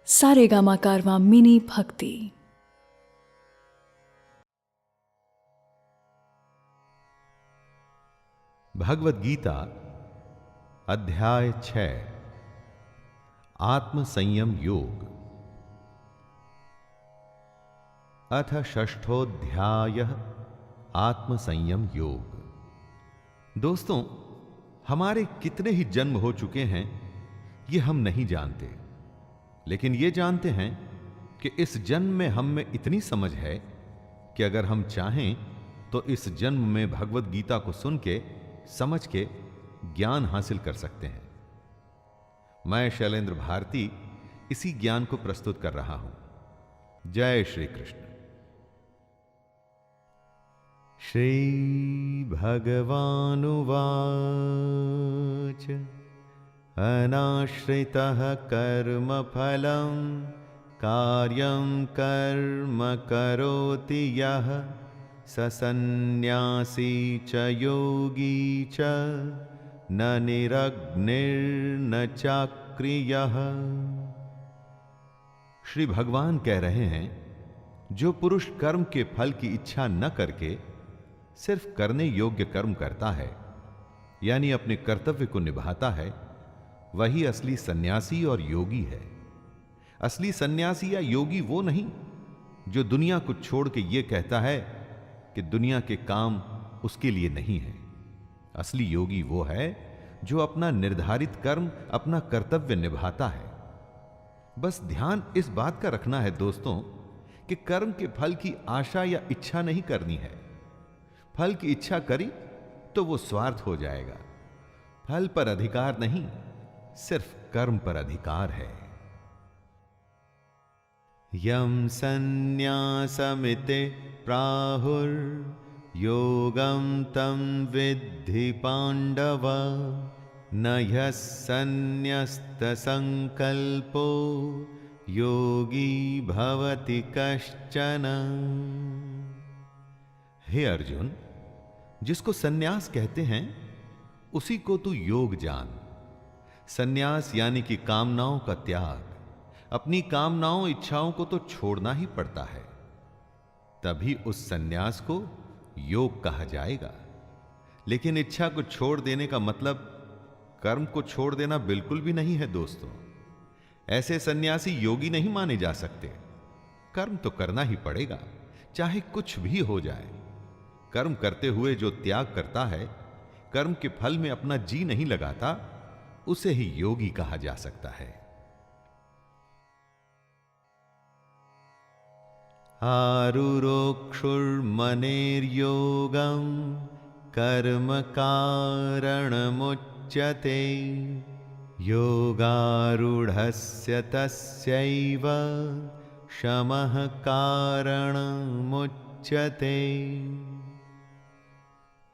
सारेगामा कारवां mini भक्ति। भगवत गीता अध्याय 6 आत्म संयम योग। अथ षष्ठोध्यायः आत्म संयम योग। दोस्तों, हमारे कितने ही जन्म हो चुके हैं ये हम नहीं जानते, लेकिन ये जानते हैं कि इस जन्म में हम में इतनी समझ है कि अगर हम चाहें तो इस जन्म में भगवत गीता को सुन के, समझ के ज्ञान हासिल कर सकते हैं। मैं शैलेंद्र भारती इसी ज्ञान को प्रस्तुत कर रहा हूं। जय श्री कृष्ण। श्री भगवानुवाच अनाश्रितः कर्मफलं कार्यं कर्म करोति यः स सन्न्यासी च योगी च न निरग्निर्न चाक्रियः। श्री भगवान कह रहे हैं, जो पुरुष कर्म के फल की इच्छा न करके सिर्फ करने योग्य कर्म करता है, यानी अपने कर्तव्य को निभाता है, वही असली सन्यासी और योगी है। असली सन्यासी या योगी वो नहीं जो दुनिया को छोड़ के ये कहता है कि दुनिया के काम उसके लिए नहीं है। असली योगी वो है जो अपना निर्धारित कर्म, अपना कर्तव्य निभाता है। बस ध्यान इस बात का रखना है दोस्तों कि कर्म के फल की आशा या इच्छा नहीं करनी है। फल की इच्छा करी तो वो स्वार्थ हो जाएगा। फल पर अधिकार नहीं, सिर्फ कर्म पर अधिकार है। यम सन्न्यासमिते प्राहुर योगम तम विद्धि पांडव न ह्यः सन्न्यस्त संकल्पो योगी भवति कश्चन। हे अर्जुन, जिसको सन्यास कहते हैं उसी को तू योग जान। सन्यास यानी कि कामनाओं का त्याग। अपनी कामनाओं, इच्छाओं को तो छोड़ना ही पड़ता है, तभी उस सन्यास को योग कहा जाएगा। लेकिन इच्छा को छोड़ देने का मतलब कर्म को छोड़ देना बिल्कुल भी नहीं है दोस्तों। ऐसे सन्यासी योगी नहीं माने जा सकते। कर्म तो करना ही पड़ेगा, चाहे कुछ भी हो जाए। कर्म करते हुए जो त्याग करता है, कर्म के फल में अपना जी नहीं लगाता, उसे ही योगी कहा जा सकता है। आरुरोक्षुर्मनेर्योगं कर्म कारणमुच्यते योगारूढ़स्य तस्यैव शमः कारणमुच्यते।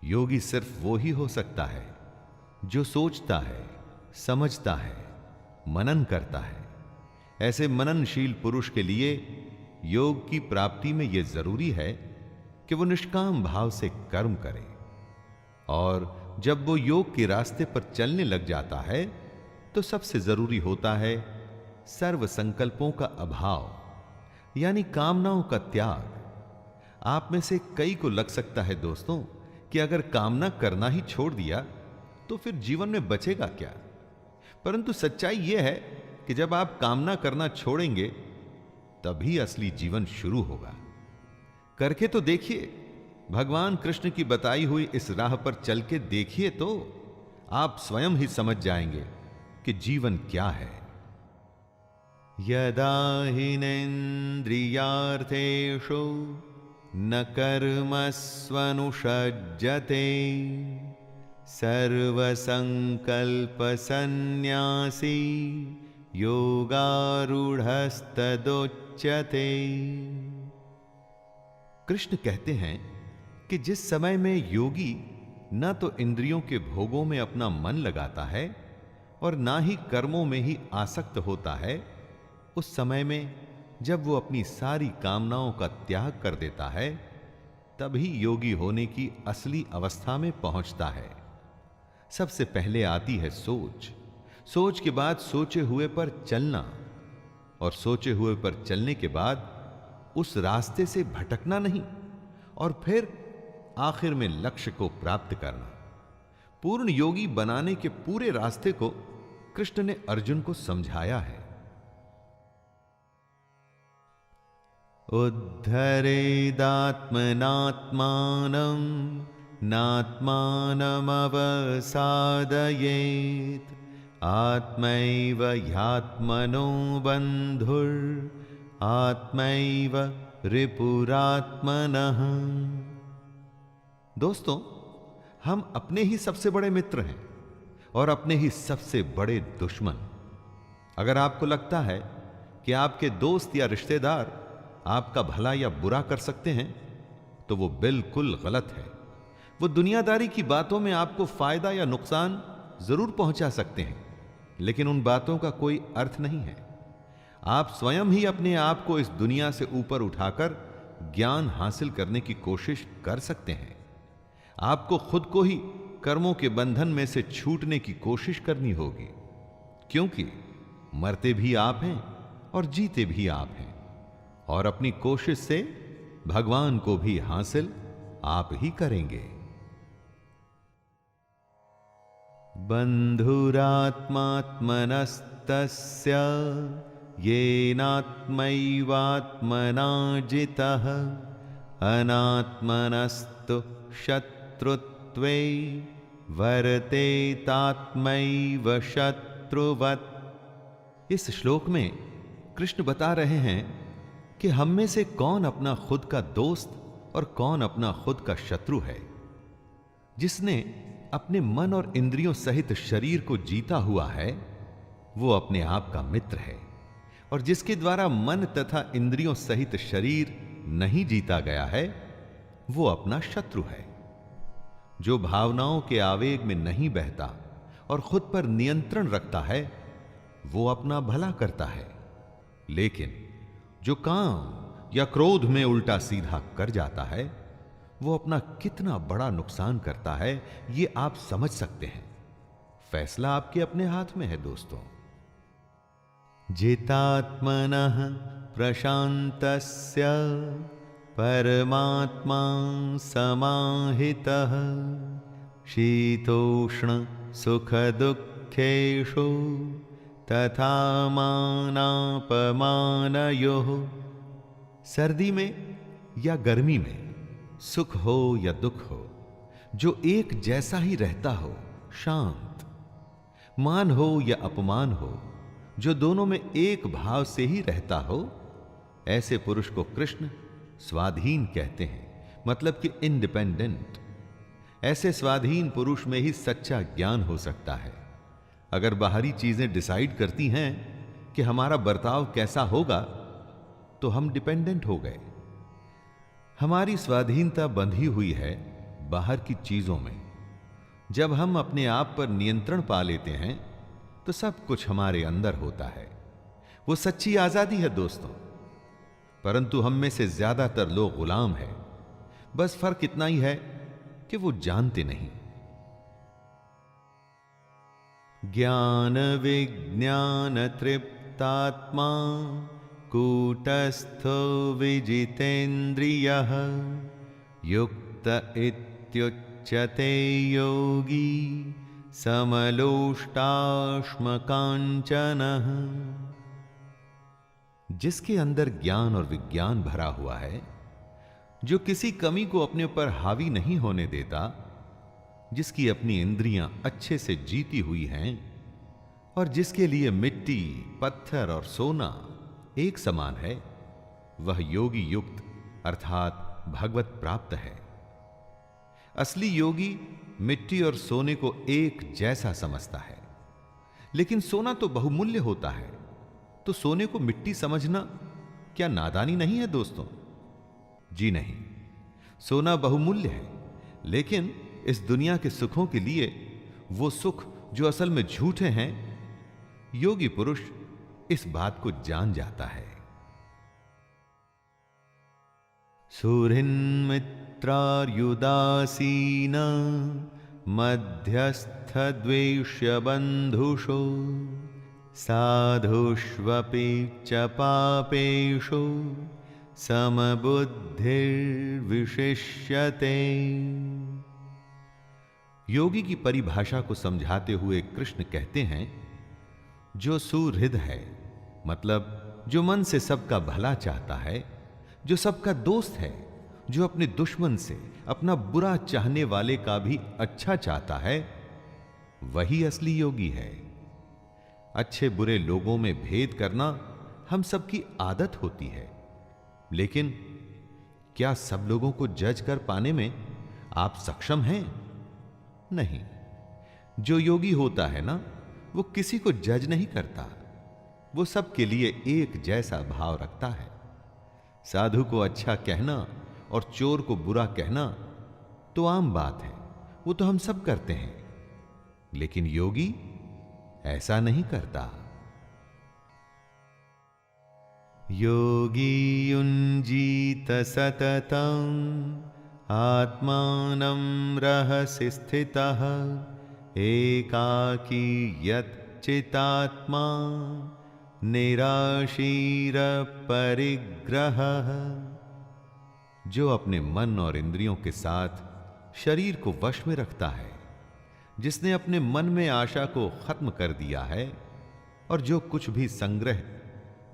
योगी सिर्फ वो ही हो सकता है जो सोचता है, समझता है, मनन करता है। ऐसे मननशील पुरुष के लिए योग की प्राप्ति में यह जरूरी है कि वो निष्काम भाव से कर्म करे। और जब वो योग के रास्ते पर चलने लग जाता है तो सबसे जरूरी होता है सर्व संकल्पों का अभाव, यानी कामनाओं का त्याग। आप में से कई को लग सकता है दोस्तों कि अगर कामना करना ही छोड़ दिया तो फिर जीवन में बचेगा क्या। परंतु सच्चाई यह है कि जब आप कामना करना छोड़ेंगे तभी असली जीवन शुरू होगा। करके तो देखिए, भगवान कृष्ण की बताई हुई इस राह पर चल के देखिए तो आप स्वयं ही समझ जाएंगे कि जीवन क्या है। यदा हिनेन्द्रियार्थेषु न कर्मस्वनुषज्जते सर्वसंकल्प सन्न्यासी योगारूढ़स्तदोच्यते। कृष्ण कहते हैं कि जिस समय में योगी न तो इंद्रियों के भोगों में अपना मन लगाता है और ना ही कर्मों में ही आसक्त होता है, उस समय में जब वो अपनी सारी कामनाओं का त्याग कर देता है, तभी योगी होने की असली अवस्था में पहुंचता है। सबसे पहले आती है सोच, सोच के बाद सोचे हुए पर चलना, और सोचे हुए पर चलने के बाद उस रास्ते से भटकना नहीं और फिर आखिर में लक्ष्य को प्राप्त करना। पूर्ण योगी बनाने के पूरे रास्ते को कृष्ण ने अर्जुन को समझाया है। उद्धरेदात्मनात्मानं नात्मानमवसादयेत् आत्मैव ह्यात्मनो बन्धुर् आत्मैव रिपुरात्मनः। दोस्तों, हम अपने ही सबसे बड़े मित्र हैं और अपने ही सबसे बड़े दुश्मन। अगर आपको लगता है कि आपके दोस्त या रिश्तेदार आपका भला या बुरा कर सकते हैं तो वो बिल्कुल गलत है। वो दुनियादारी की बातों में आपको फायदा या नुकसान जरूर पहुंचा सकते हैं, लेकिन उन बातों का कोई अर्थ नहीं है। आप स्वयं ही अपने आप को इस दुनिया से ऊपर उठाकर ज्ञान हासिल करने की कोशिश कर सकते हैं। आपको खुद को ही कर्मों के बंधन में से छूटने की कोशिश करनी होगी, क्योंकि मरते भी आप हैं और जीते भी आप हैं, और अपनी कोशिश से भगवान को भी हासिल आप ही करेंगे। बंधुरात्मात्मनस्तस्य येनात्मैवात्मना जितः अनात्मनस्तु शत्रुत्वे वर्तेतात्मैव शत्रुवत्। इस श्लोक में कृष्ण बता रहे हैं कि हम में से कौन अपना खुद का दोस्त और कौन अपना खुद का शत्रु है। जिसने अपने मन और इंद्रियों सहित शरीर को जीता हुआ है वो अपने आप का मित्र है, और जिसके द्वारा मन तथा इंद्रियों सहित शरीर नहीं जीता गया है वो अपना शत्रु है। जो भावनाओं के आवेग में नहीं बहता और खुद पर नियंत्रण रखता है वो अपना भला करता है, लेकिन जो काम या क्रोध में उल्टा सीधा कर जाता है वो अपना कितना बड़ा नुकसान करता है ये आप समझ सकते हैं। फैसला आपके अपने हाथ में है दोस्तों। जितात्मनः प्रशांतस्य परमात्मा समाहितः शीतोष्ण सुख दुःखेषु तथा मानापमानयोः। सर्दी में या गर्मी में, सुख हो या दुख हो, जो एक जैसा ही रहता हो, शांत, मान हो या अपमान हो, जो दोनों में एक भाव से ही रहता हो, ऐसे पुरुष को कृष्ण स्वाधीन कहते हैं, मतलब कि इंडिपेंडेंट। ऐसे स्वाधीन पुरुष में ही सच्चा ज्ञान हो सकता है। अगर बाहरी चीजें डिसाइड करती हैं कि हमारा बर्ताव कैसा होगा तो हम डिपेंडेंट हो गए। हमारी स्वाधीनता बंधी हुई है बाहर की चीजों में। जब हम अपने आप पर नियंत्रण पा लेते हैं तो सब कुछ हमारे अंदर होता है। वो सच्ची आजादी है दोस्तों। परंतु हम में से ज्यादातर लोग गुलाम हैं। बस फर्क इतना ही है कि वो जानते नहीं। ज्ञान विज्ञान तृप्तात्मा कूटस्थो विजितेन्द्रियः युक्त इत्युच्यते योगी समलोष्टाश्मकाञ्चनः। जिसके अंदर ज्ञान और विज्ञान भरा हुआ है, जो किसी कमी को अपने पर हावी नहीं होने देता, जिसकी अपनी इंद्रियां अच्छे से जीती हुई हैं और जिसके लिए मिट्टी, पत्थर और सोना एक समान है, वह योगी युक्त अर्थात भगवत प्राप्त है। असली योगी मिट्टी और सोने को एक जैसा समझता है। लेकिन सोना तो बहुमूल्य होता है, तो सोने को मिट्टी समझना क्या नादानी नहीं है दोस्तों? जी नहीं, सोना बहुमूल्य है, लेकिन इस दुनिया के सुखों के लिए वो सुख जो असल में झूठे हैं, योगी पुरुष इस बात को जान जाता है। सुहृन्मित्रार्युदासीन मध्यस्थ द्वेष्य बंधुषो साधुष्वपि च पापेषु समबुद्धिर्विशिष्यते। योगी की परिभाषा को समझाते हुए कृष्ण कहते हैं, जो सुहृद है, मतलब जो मन से सबका भला चाहता है, जो सबका दोस्त है, जो अपने दुश्मन से, अपना बुरा चाहने वाले का भी अच्छा चाहता है, वही असली योगी है। अच्छे बुरे लोगों में भेद करना हम सबकी आदत होती है, लेकिन क्या सब लोगों को जज कर पाने में आप सक्षम हैं? नहीं। जो योगी होता है ना, वो किसी को जज नहीं करता, वो सबके लिए एक जैसा भाव रखता है। साधु को अच्छा कहना और चोर को बुरा कहना तो आम बात है, वो तो हम सब करते हैं, लेकिन योगी ऐसा नहीं करता। योगी युञ्जीत सततं आत्मानं रहसि स्थितः एकाकी यच्चितात्मा निराशीर परिग्रहः। जो अपने मन और इंद्रियों के साथ शरीर को वश में रखता है, जिसने अपने मन में आशा को खत्म कर दिया है और जो कुछ भी संग्रह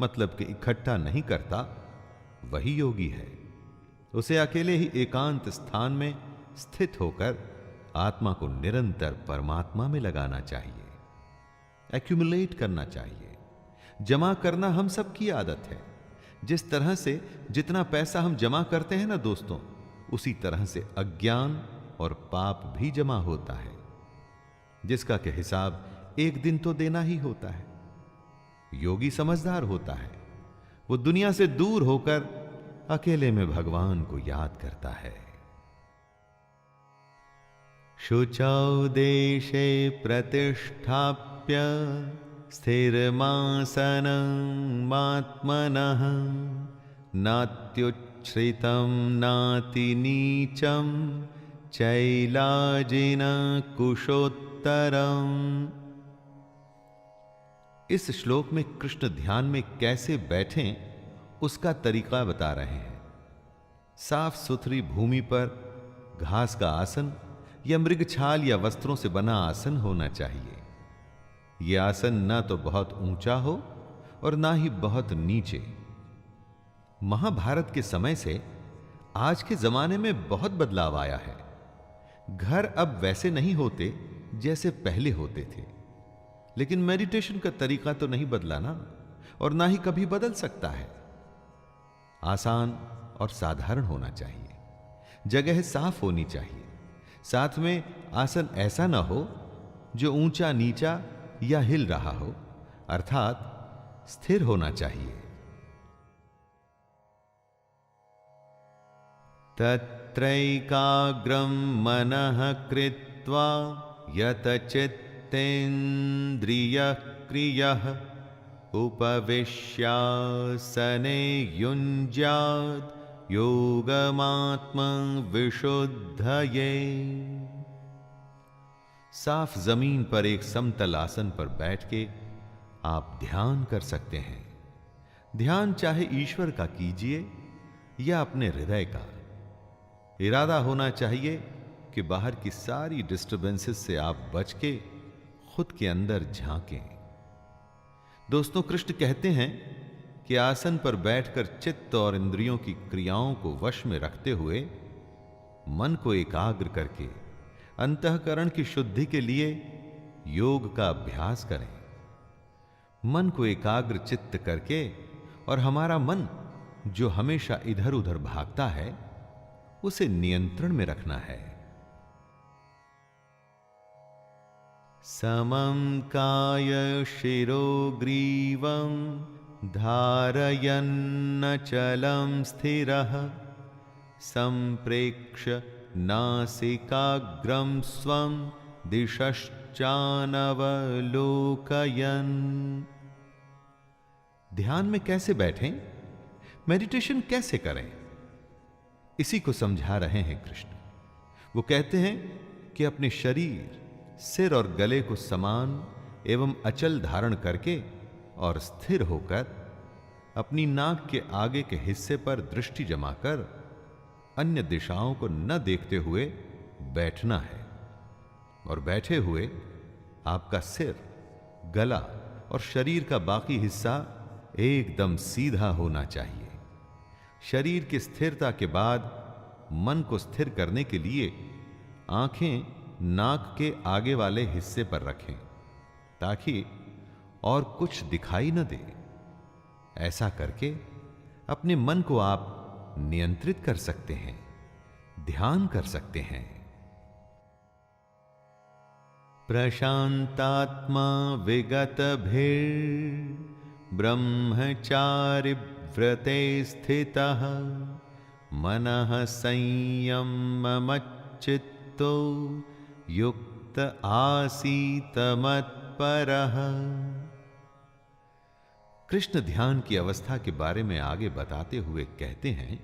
मतलब कि इकट्ठा नहीं करता, वही योगी है। उसे अकेले ही एकांत स्थान में स्थित होकर आत्मा को निरंतर परमात्मा में लगाना चाहिए, एक्यूमुलेट करना चाहिए। जमा करना हम सबकी आदत है। जिस तरह से जितना पैसा हम जमा करते हैं ना दोस्तों, उसी तरह से अज्ञान और पाप भी जमा होता है, जिसका के हिसाब एक दिन तो देना ही होता है। योगी समझदार होता है, वो दुनिया से दूर होकर अकेले में भगवान को याद करता है। शुचौ देशे प्रतिष्ठाप्य स्थिरमासनमात्मनः नात्युच्छ्रितं नातिनीचं चैलाजिन कुशोत्तरम्। इस श्लोक में कृष्ण ध्यान में कैसे बैठें उसका तरीका बता रहे हैं। साफ सुथरी भूमि पर घास का आसन या मृगछाल या वस्त्रों से बना आसन होना चाहिए। यह आसन ना तो बहुत ऊंचा हो और ना ही बहुत नीचे। महाभारत के समय से आज के जमाने में बहुत बदलाव आया है। घर अब वैसे नहीं होते जैसे पहले होते थे, लेकिन मेडिटेशन का तरीका तो नहीं बदला ना, और ना ही कभी बदल सकता है। आसान और साधारण होना चाहिए, जगह साफ होनी चाहिए, साथ में आसन ऐसा ना हो जो ऊंचा नीचा या हिल रहा हो, अर्थात स्थिर होना चाहिए। तत्रैकाग्रं मनः कृत्वा यतचित्तेन्द्रियक्रियः उपविश्यासने युञ्ज्यात् योगमात्मविशुद्धये। साफ जमीन पर एक समतल आसन पर बैठ के आप ध्यान कर सकते हैं। ध्यान चाहे ईश्वर का कीजिए या अपने हृदय का। इरादा होना चाहिए कि बाहर की सारी डिस्टर्बेंसेस से आप बच के खुद के अंदर झांकें। दोस्तों, कृष्ण कहते हैं कि आसन पर बैठकर चित्त और इंद्रियों की क्रियाओं को वश में रखते हुए मन को एकाग्र करके अंतःकरण की शुद्धि के लिए योग का अभ्यास करें। मन को एकाग्र चित्त करके और हमारा मन जो हमेशा इधर उधर भागता है उसे नियंत्रण में रखना है। समं काय शिरो ग्रीवं धारयन्नचलं स्थिरः संप्रेक्ष्य नासिकाग्रं स्वं दिशश्चानवलोकयन्। ध्यान में कैसे बैठें, मेडिटेशन कैसे करें, इसी को समझा रहे हैं कृष्ण। वो कहते हैं कि अपने शरीर, सिर और गले को समान एवं अचल धारण करके और स्थिर होकर अपनी नाक के आगे के हिस्से पर दृष्टि जमाकर अन्य दिशाओं को न देखते हुए बैठना है। और बैठे हुए आपका सिर, गला और शरीर का बाकी हिस्सा एकदम सीधा होना चाहिए। शरीर की स्थिरता के बाद मन को स्थिर करने के लिए आंखें नाक के आगे वाले हिस्से पर रखें ताकि और कुछ दिखाई न दे। ऐसा करके अपने मन को आप नियंत्रित कर सकते हैं, ध्यान कर सकते हैं। प्रशांतात्मा विगत भीर ब्रह्मचारि व्रते स्थितः मनः संयममच्चित्तो युक्त आसीत मत्परः। कृष्ण ध्यान की अवस्था के बारे में आगे बताते हुए कहते हैं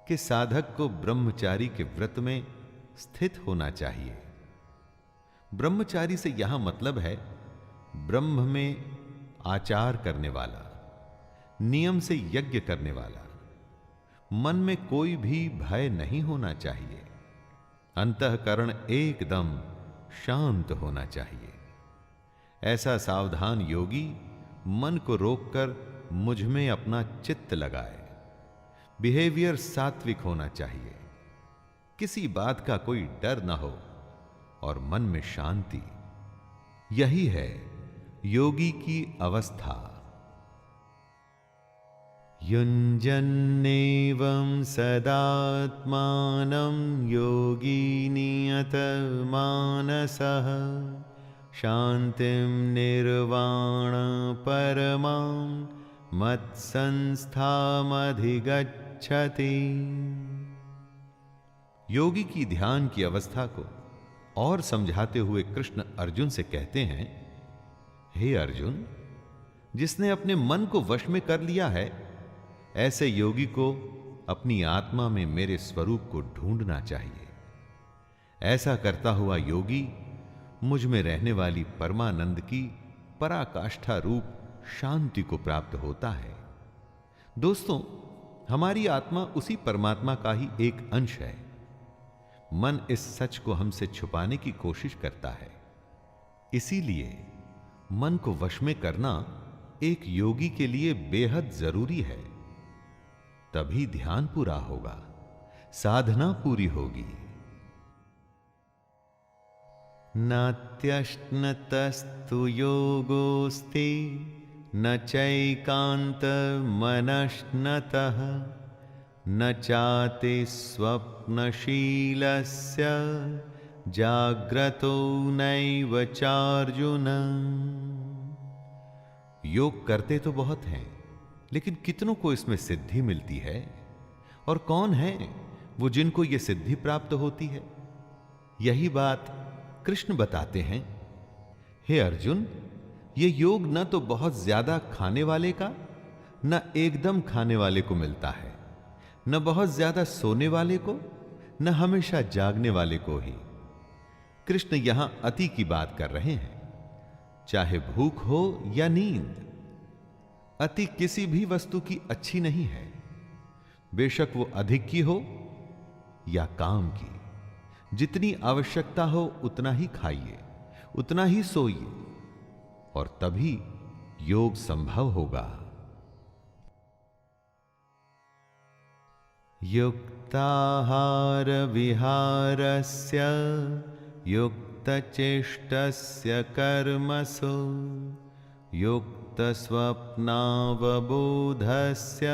कि साधक को ब्रह्मचारी के व्रत में स्थित होना चाहिए। ब्रह्मचारी से यहां मतलब है ब्रह्म में आचार करने वाला, नियम से यज्ञ करने वाला। मन में कोई भी भय नहीं होना चाहिए, अंतःकरण एकदम शांत होना चाहिए। ऐसा सावधान योगी मन को रोककर मुझ में अपना चित्त लगाए। बिहेवियर सात्विक होना चाहिए, किसी बात का कोई डर ना हो और मन में शांति। यही है योगी की अवस्था। युञ्जन्नेवं सदात्मानं योगी नियतमानसः शांतिं निर्वाण परमां मत्संस्थामधिगच्छति। योगी की ध्यान की अवस्था को और समझाते हुए कृष्ण अर्जुन से कहते हैं, हे अर्जुन, जिसने अपने मन को वश में कर लिया है, ऐसे योगी को अपनी आत्मा में मेरे स्वरूप को ढूंढना चाहिए। ऐसा करता हुआ योगी मुझ में रहने वाली परमानंद की पराकाष्ठा रूप शांति को प्राप्त होता है। दोस्तों, हमारी आत्मा उसी परमात्मा का ही एक अंश है। मन इस सच को हमसे छुपाने की कोशिश करता है। इसीलिए मन को वश में करना एक योगी के लिए बेहद जरूरी है। तभी ध्यान पूरा होगा, साधना पूरी होगी। नात्यश्नतस्तु योगोस्ति न चैकान्तमनश्नतः न चाति स्वप्नशीलस्य जाग्रतो नैव चार्जुन। योग करते तो बहुत हैं, लेकिन कितनों को इसमें सिद्धि मिलती है? और कौन है वो जिनको ये सिद्धि प्राप्त होती है? यही बात कृष्ण बताते हैं। हे अर्जुन, ये योग न तो बहुत ज्यादा खाने वाले का, न एकदम खाने वाले को मिलता है, न बहुत ज्यादा सोने वाले को, न हमेशा जागने वाले को ही। कृष्ण यहां अति की बात कर रहे हैं, चाहे भूख हो या नींद। अति किसी भी वस्तु की अच्छी नहीं है, बेशक वो अधिक की हो या काम की। जितनी आवश्यकता हो उतना ही खाइए, उतना ही सोइए, और तभी योग संभव होगा। युक्ताहार विहारस्य युक्तचेष्टस्य कर्मसु युक्तस्वप्नावबोधस्य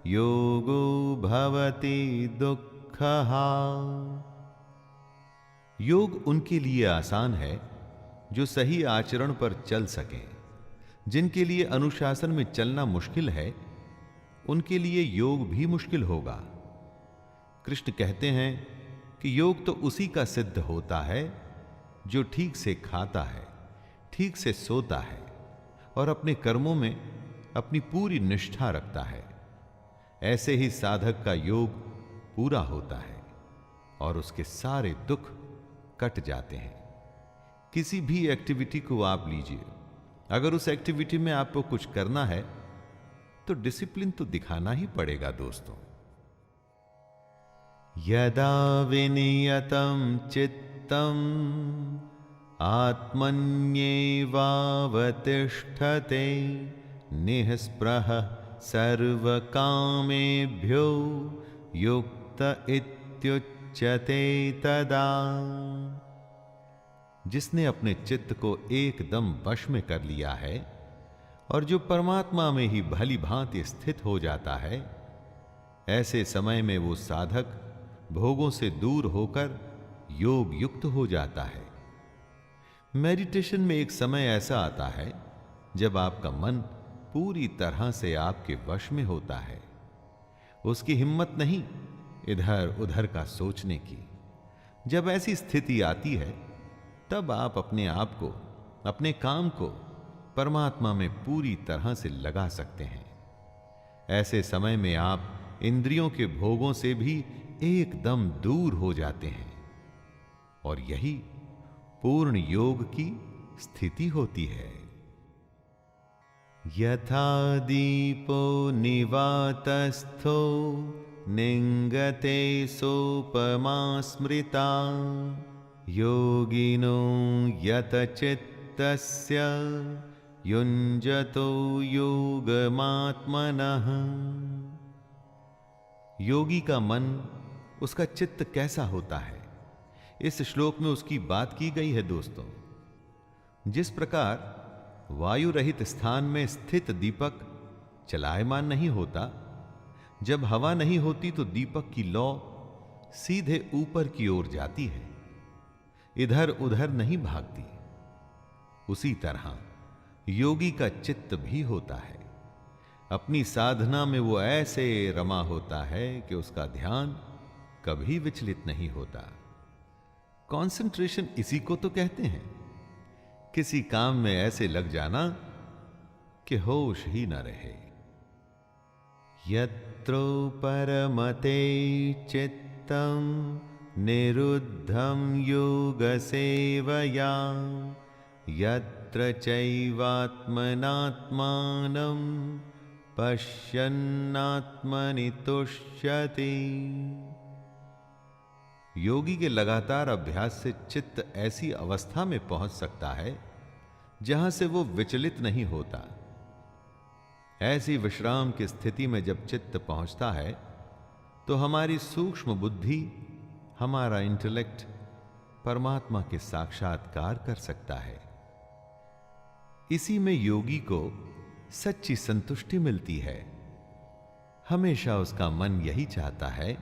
योगो भवति दुःखः। योग उनके लिए आसान है जो सही आचरण पर चल सकें। जिनके लिए अनुशासन में चलना मुश्किल है, उनके लिए योग भी मुश्किल होगा। कृष्ण कहते हैं कि योग तो उसी का सिद्ध होता है जो ठीक से खाता है, ठीक से सोता है और अपने कर्मों में अपनी पूरी निष्ठा रखता है। ऐसे ही साधक का योग पूरा होता है और उसके सारे दुख कट जाते हैं। किसी भी एक्टिविटी को आप लीजिए, अगर उस एक्टिविटी में आपको कुछ करना है तो डिसिप्लिन तो दिखाना ही पड़ेगा दोस्तों। यदा विनियतं चित्तम आत्मन्येवावतिष्ठते निःस्पृह सर्वकामेभ्यो युक्त इत्युच्यते तदा। जिसने अपने चित्त को एकदम वश में कर लिया है और जो परमात्मा में ही भली भांति स्थित हो जाता है, ऐसे समय में वो साधक भोगों से दूर होकर योग युक्त हो जाता है। मेडिटेशन में एक समय ऐसा आता है जब आपका मन पूरी तरह से आपके वश में होता है। उसकी हिम्मत नहीं इधर उधर का सोचने की। जब ऐसी स्थिति आती है तब आप अपने आप को, अपने काम को परमात्मा में पूरी तरह से लगा सकते हैं। ऐसे समय में आप इंद्रियों के भोगों से भी एकदम दूर हो जाते हैं और यही पूर्ण योग की स्थिति होती है। यथा दीपो निवातस्थो निंगते सोपमा स्मृता योगिनो यतचित्तस्य युञ्जतो योगमात्मनः। योगी का मन, उसका चित्त कैसा होता है, इस श्लोक में उसकी बात की गई है दोस्तों। जिस प्रकार वायु रहित स्थान में स्थित दीपक चलायमान नहीं होता, जब हवा नहीं होती तो दीपक की लौ सीधे ऊपर की ओर जाती है, इधर उधर नहीं भागती। उसी तरह योगी का चित्त भी होता है। अपनी साधना में वो ऐसे रमा होता है कि उसका ध्यान कभी विचलित नहीं होता। कंसंट्रेशन इसी को तो कहते हैं, किसी काम में ऐसे लग जाना कि होश ही न रहे। यत्रो परमते चित्तम निरुद्धं योग सेवया यत्र चैवात्मनात्मानं पश्यन्नात्मनि तुष्यति। योगी के लगातार अभ्यास से चित्त ऐसी अवस्था में पहुंच सकता है जहां से वो विचलित नहीं होता। ऐसी विश्राम की स्थिति में जब चित्त पहुंचता है तो हमारी सूक्ष्म बुद्धि, हमारा इंटेलेक्ट परमात्मा के साक्षात्कार कर सकता है। इसी में योगी को सच्ची संतुष्टि मिलती है। हमेशा उसका मन यही चाहता है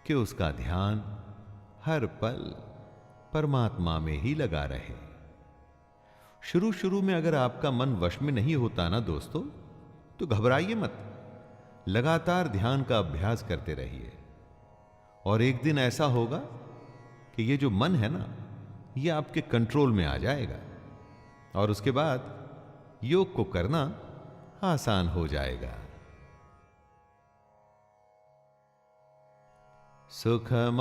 कि उसका ध्यान हर पल परमात्मा में ही लगा रहे। शुरू शुरू में अगर आपका मन वश में नहीं होता ना दोस्तों, तो घबराइए मत, लगातार ध्यान का अभ्यास करते रहिए और एक दिन ऐसा होगा कि ये जो मन है ना, ये आपके कंट्रोल में आ जाएगा और उसके बाद योग को करना आसान हो जाएगा। सुखमात्यंतिकं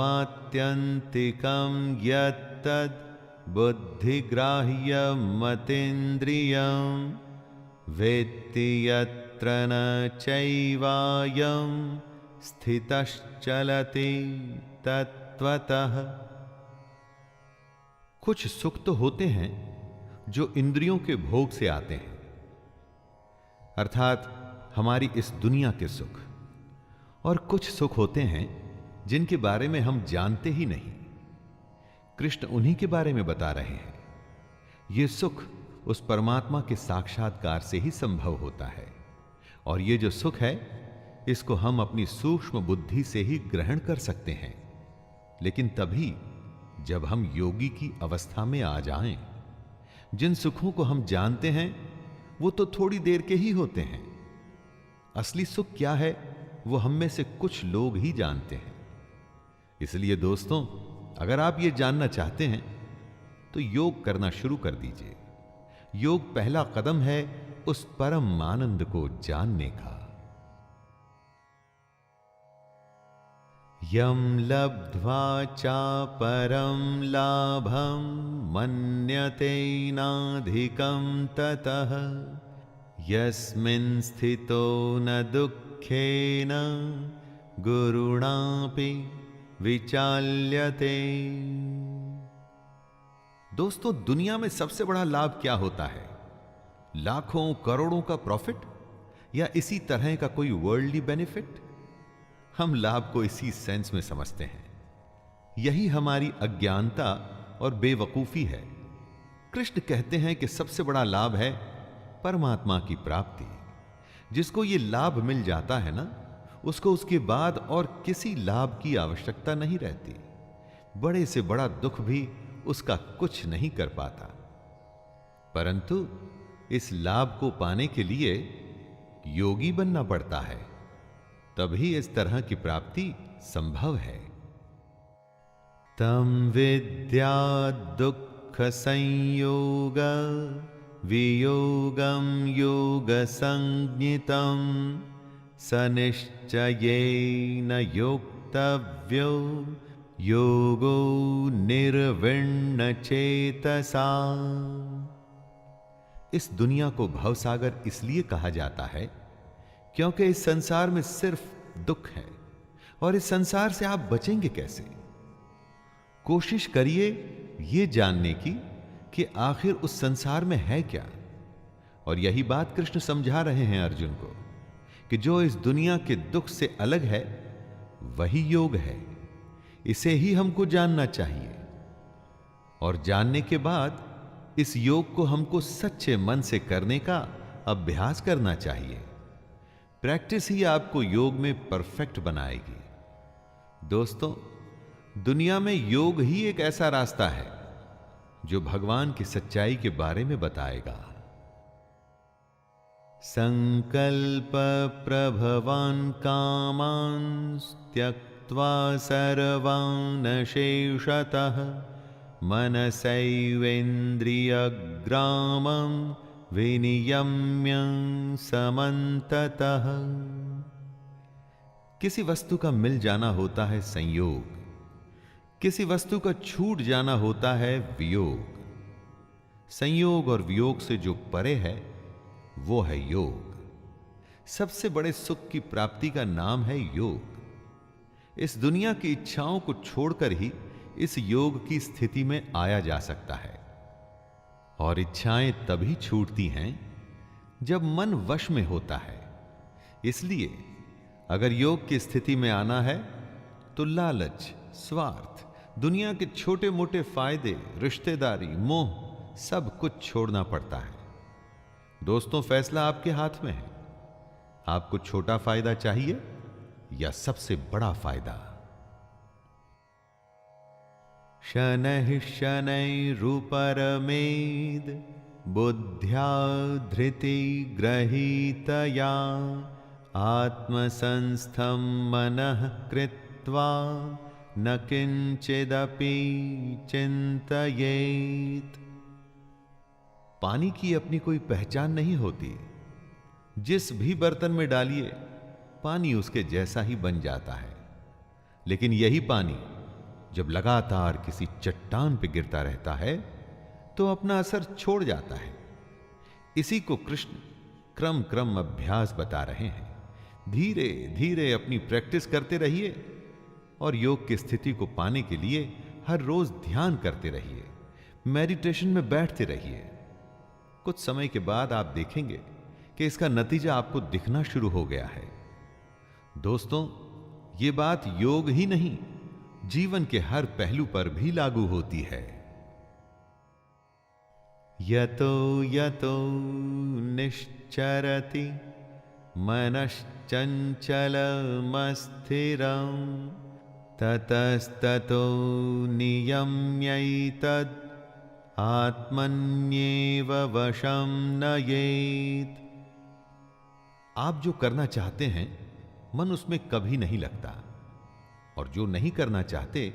यत्तद् बुद्धिग्राह्यमतीन्द्रियं वेत्ति यत्र न चैवायं स्थितश्चलति तत्त्वतः। कुछ सुख तो होते हैं जो इंद्रियों के भोग से आते हैं, अर्थात हमारी इस दुनिया के सुख, और कुछ सुख होते हैं जिनके बारे में हम जानते ही नहीं। कृष्ण उन्हीं के बारे में बता रहे हैं। यह सुख उस परमात्मा के साक्षात्कार से ही संभव होता है और ये जो सुख है इसको हम अपनी सूक्ष्म बुद्धि से ही ग्रहण कर सकते हैं, लेकिन तभी जब हम योगी की अवस्था में आ जाएं। जिन सुखों को हम जानते हैं वो तो थोड़ी देर के ही होते हैं। असली सुख क्या है वो हम में से कुछ लोग ही जानते हैं। इसलिए दोस्तों, अगर आप ये जानना चाहते हैं तो योग करना शुरू कर दीजिए। योग पहला कदम है उस परम आनंद को जानने का। यं लब्ध्वा चापरं लाभं मन्यते नाधिकं ततः यस्मिन् स्थितो न दुःखेन गुरुणापि विचाल्यते। दोस्तों, दुनिया में सबसे बड़ा लाभ क्या होता है? लाखों करोड़ों का प्रॉफिट या इसी तरह का कोई वर्ल्डली बेनिफिट? हम लाभ को इसी सेंस में समझते हैं। यही हमारी अज्ञानता और बेवकूफी है। कृष्ण कहते हैं कि सबसे बड़ा लाभ है परमात्मा की प्राप्ति। जिसको ये लाभ मिल जाता है ना, उसको उसके बाद और किसी लाभ की आवश्यकता नहीं रहती। बड़े से बड़ा दुख भी उसका कुछ नहीं कर पाता। परंतु इस लाभ को पाने के लिए योगी बनना पड़ता है, तभी इस तरह की प्राप्ति संभव है। तम विद्या दुख संयोग वियोगम योग संज्ञितम सनिश्चयेन योक्तव्यो योगो निर्विण्ण चेतसा। इस दुनिया को भवसागर इसलिए कहा जाता है क्योंकि इस संसार में सिर्फ दुख है, और इस संसार से आप बचेंगे कैसे? कोशिश करिए यह जानने की कि आखिर उस संसार में है क्या। और यही बात कृष्ण समझा रहे हैं अर्जुन को कि जो इस दुनिया के दुख से अलग है वही योग है। इसे ही हमको जानना चाहिए, और जानने के बाद इस योग को हमको सच्चे मन से करने का अभ्यास करना चाहिए। प्रैक्टिस ही आपको योग में परफेक्ट बनाएगी। दोस्तों, दुनिया में योग ही एक ऐसा रास्ता है जो भगवान की सच्चाई के बारे में बताएगा। संकल्प प्रभवान कामान् त्यक्त्वा सर्वान् शेषतः मनसैवेन्द्रियग्रामं विनियम्य समन्ततः। किसी वस्तु का मिल जाना होता है संयोग, किसी वस्तु का छूट जाना होता है वियोग। संयोग और वियोग से जो परे है वो है योग। सबसे बड़े सुख की प्राप्ति का नाम है योग। इस दुनिया की इच्छाओं को छोड़कर ही इस योग की स्थिति में आया जा सकता है। और इच्छाएं तभी छूटती हैं जब मन वश में होता है। इसलिए अगर योग की स्थिति में आना है तो लालच, स्वार्थ, दुनिया के छोटे मोटे फायदे, रिश्तेदारी, मोह सब कुछ छोड़ना पड़ता है। दोस्तों, फैसला आपके हाथ में है। आपको छोटा फायदा चाहिए या सबसे बड़ा फायदा? शनैः शनैरुपरमेद बुद्ध्या धृति ग्रहीतया आत्मसंस्थं मनः कृत्वा न किंचिदपि चिंतयेत। पानी की अपनी कोई पहचान नहीं होती। जिस भी बर्तन में डालिए पानी उसके जैसा ही बन जाता है। लेकिन यही पानी जब लगातार किसी चट्टान पर गिरता रहता है तो अपना असर छोड़ जाता है। इसी को कृष्ण क्रम क्रम अभ्यास बता रहे हैं। धीरे धीरे अपनी प्रैक्टिस करते रहिए और योग की स्थिति को पाने के लिए हर रोज ध्यान करते रहिए, मेडिटेशन में बैठते रहिए। कुछ समय के बाद आप देखेंगे कि इसका नतीजा आपको दिखना शुरू हो गया है। दोस्तों, ये बात योग ही नहीं, जीवन के हर पहलू पर भी लागू होती है। यतो यतो निश्चरति मनश्चंचलमस्थिरं ततस्ततो नियम्यैतद् आत्मन्येव वशं नयेत्। आप जो करना चाहते हैं मन उसमें कभी नहीं लगता, और जो नहीं करना चाहते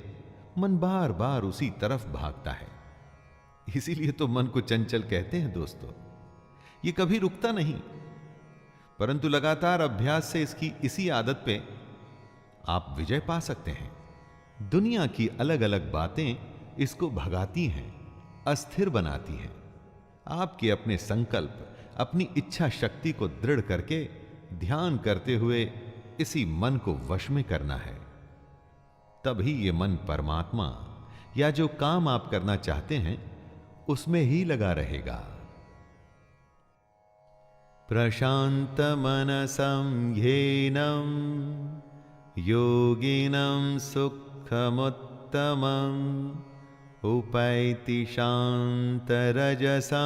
मन बार बार उसी तरफ भागता है। इसीलिए तो मन को चंचल कहते हैं। दोस्तों, ये कभी रुकता नहीं, परंतु लगातार अभ्यास से इसकी इसी आदत पे आप विजय पा सकते हैं। दुनिया की अलग अलग बातें इसको भगाती हैं, अस्थिर बनाती हैं। आपके अपने संकल्प, अपनी इच्छा शक्ति को दृढ़ करके ध्यान करते हुए इसी मन को वश में करना है। तभी ये मन परमात्मा या जो काम आप करना चाहते हैं उसमें ही लगा रहेगा। प्रशांत मनसं ह्येनं योगिनं सुखमुत्तमं उपैति शांतरजसं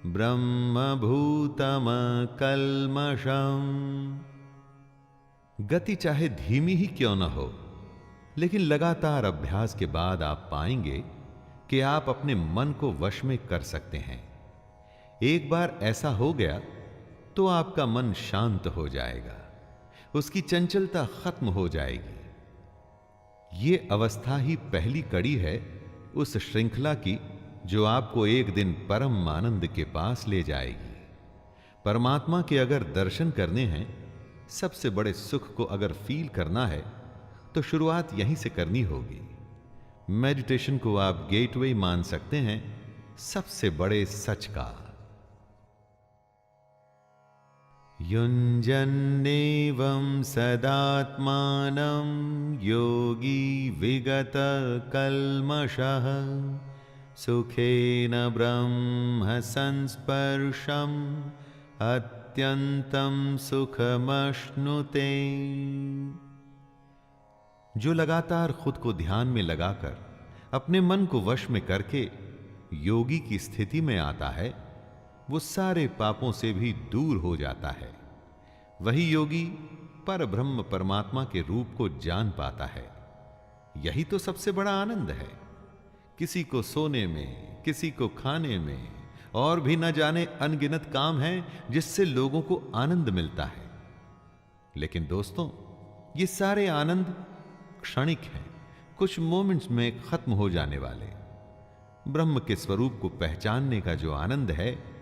ब्रह्मभूतमकल्मषम्। गति चाहे धीमी ही क्यों न हो, लेकिन लगातार अभ्यास के बाद आप पाएंगे कि आप अपने मन को वश में कर सकते हैं। एक बार ऐसा हो गया तो आपका मन शांत हो जाएगा, उसकी चंचलता खत्म हो जाएगी। ये अवस्था ही पहली कड़ी है उस श्रृंखला की जो आपको एक दिन परम आनंद के पास ले जाएगी। परमात्मा के अगर दर्शन करने हैं, सबसे बड़े सुख को अगर फील करना है, तो शुरुआत यहीं से करनी होगी। मेडिटेशन को आप गेटवे मान सकते हैं सबसे बड़े सच का। युञ्जन्नेवं सदात्मानं योगी विगत कल्मषः सुखेन ब्रह्म संस्पर्शम् अत्यंतं सुखमश्नुते। जो लगातार खुद को ध्यान में लगाकर अपने मन को वश में करके योगी की स्थिति में आता है, वो सारे पापों से भी दूर हो जाता है। वही योगी पर ब्रह्म परमात्मा के रूप को जान पाता है। यही तो सबसे बड़ा आनंद है। किसी को सोने में, किसी को खाने में, और भी न जाने अनगिनत काम हैं जिससे लोगों को आनंद मिलता है। लेकिन दोस्तों, ये सारे आनंद क्षणिक हैं, कुछ मोमेंट्स में खत्म हो जाने वाले। ब्रह्म के स्वरूप को पहचानने का जो आनंद है,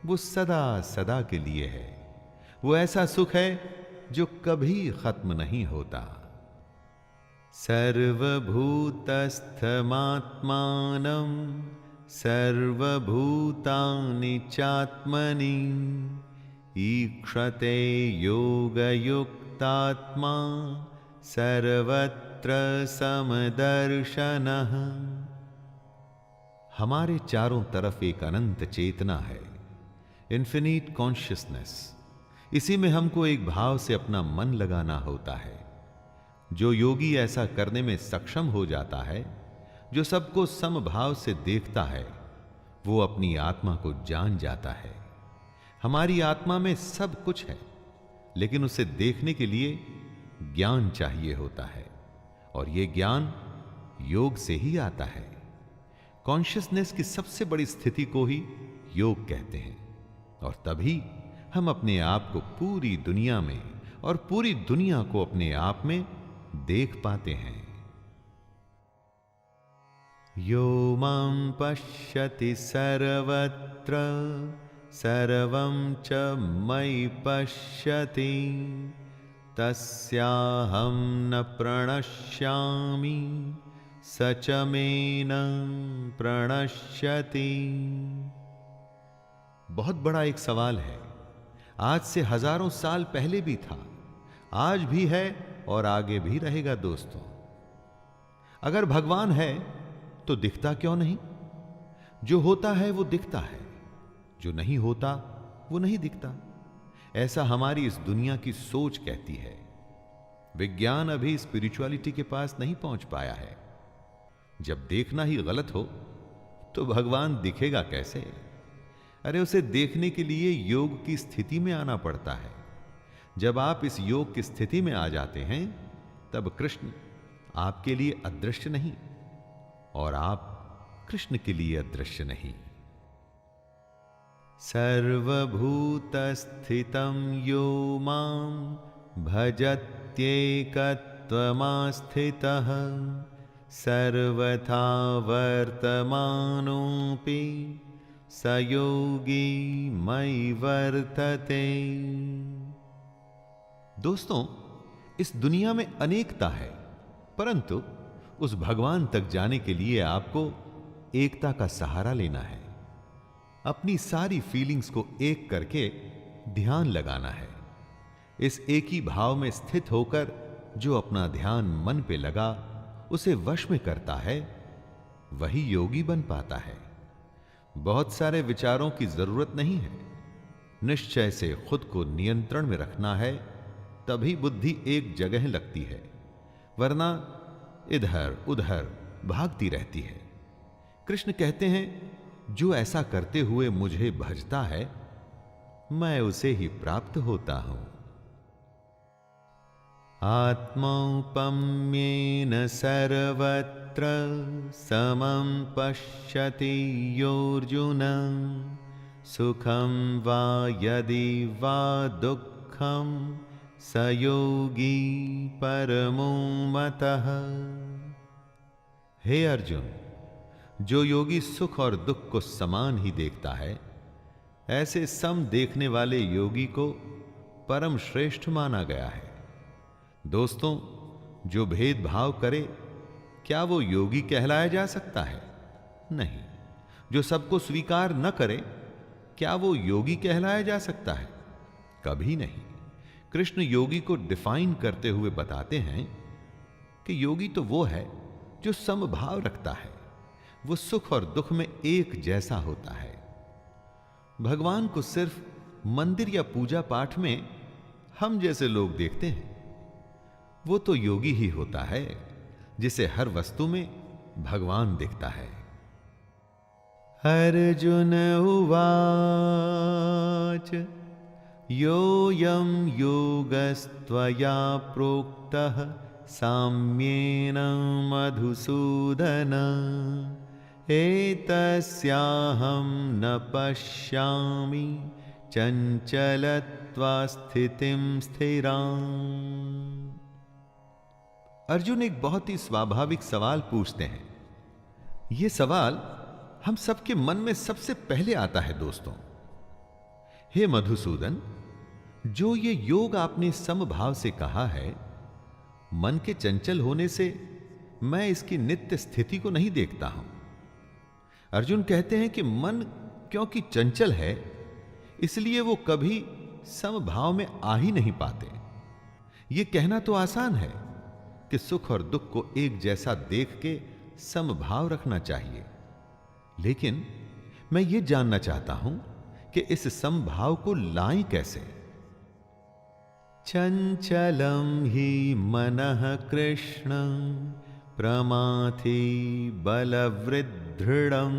वो सदा सदा के लिए है। वो ऐसा सुख है जो कभी खत्म नहीं होता। सर्वभूतस्थमात्मानं सर्वभूतानि चात्मनि ईक्षते योगयुक्तात्मा सर्वत्र समदर्शनः। हमारे चारों तरफ एक अनंत चेतना है, इन्फिनिट कॉन्शियसनेस। इसी में हमको एक भाव से अपना मन लगाना होता है। जो योगी ऐसा करने में सक्षम हो जाता है, जो सबको समभाव से देखता है, वो अपनी आत्मा को जान जाता है। हमारी आत्मा में सब कुछ है, लेकिन उसे देखने के लिए ज्ञान चाहिए होता है, और यह ज्ञान योग से ही आता है। कॉन्शियसनेस की सबसे बड़ी स्थिति को ही योग कहते हैं, और तभी हम अपने आप को पूरी दुनिया में और पूरी दुनिया को अपने आप में देख पाते हैं। यो मां पश्यति सर्वत्र सर्वं च मयि पश्यति तस्याहं न प्रणश्यामि स च मे न प्रणश्यति। बहुत बड़ा एक सवाल है। आज से हजारों साल पहले भी था, आज भी है और आगे भी रहेगा। दोस्तों, अगर भगवान है तो दिखता क्यों नहीं? जो होता है वो दिखता है, जो नहीं होता वो नहीं दिखता। ऐसा हमारी इस दुनिया की सोच कहती है। विज्ञान अभी स्पिरिचुअलिटी के पास नहीं पहुंच पाया है। जब देखना ही गलत हो तो भगवान दिखेगा कैसे? अरे, उसे देखने के लिए योग की स्थिति में आना पड़ता है। जब आप इस योग की स्थिति में आ जाते हैं, तब कृष्ण आपके लिए अदृश्य नहीं और आप कृष्ण के लिए अदृश्य नहीं। सर्वभूतस्थितं यो मां भजत्येकत्वमास्थितः सर्वथा वर्तमानोऽपि स योगी मयि वर्तते। दोस्तों, इस दुनिया में अनेकता है, परंतु उस भगवान तक जाने के लिए आपको एकता का सहारा लेना है। अपनी सारी फीलिंग्स को एक करके ध्यान लगाना है। इस एक ही भाव में स्थित होकर जो अपना ध्यान मन पे लगा उसे वश में करता है, वही योगी बन पाता है। बहुत सारे विचारों की जरूरत नहीं है, निश्चय से खुद को नियंत्रण में रखना है, तभी बुद्धि एक जगह लगती है, वरना इधर उधर भागती रहती है। कृष्ण कहते हैं, जो ऐसा करते हुए मुझे भजता है, मैं उसे ही प्राप्त होता हूं। आत्मौपम्येन सर्वत्र समं पश्यति योऽर्जुन, सुखं वा यदि वा दुःखं स योगी परमो मतः। हे अर्जुन, जो योगी सुख और दुख को समान ही देखता है, ऐसे सम देखने वाले योगी को परम श्रेष्ठ माना गया है। दोस्तों, जो भेदभाव करे, क्या वो योगी कहलाया जा सकता है? नहीं। जो सबको स्वीकार न करे, क्या वो योगी कहलाया जा सकता है? कभी नहीं। कृष्ण योगी को डिफाइन करते हुए बताते हैं कि योगी तो वो है जो समभाव रखता है, वो सुख और दुख में एक जैसा होता है। भगवान को सिर्फ मंदिर या पूजा पाठ में हम जैसे लोग देखते हैं। वो तो योगी ही होता है जिसे हर वस्तु में भगवान दिखता है। अर्जुन उवाच योऽयं योगस्त्वया प्रोक्तः साम्येन मधुसूदन, एतस्याहं न पश्यामि चञ्चलत्वा स्थितिं स्थिराम्। अर्जुन एक बहुत ही स्वाभाविक सवाल पूछते हैं। यह सवाल हम सबके मन में सबसे पहले आता है। दोस्तों, हे मधुसूदन, जो ये योग आपने समभाव से कहा है, मन के चंचल होने से मैं इसकी नित्य स्थिति को नहीं देखता हूं। अर्जुन कहते हैं कि मन क्योंकि चंचल है, इसलिए वो कभी समभाव में आ ही नहीं पाते। ये कहना तो आसान है कि सुख और दुख को एक जैसा देख के समभाव रखना चाहिए, लेकिन मैं ये जानना चाहता हूं कि इस समभाव को लाएं कैसे। चंचलम ही मनः कृष्ण प्रमाथि बलवृद्धृढम्,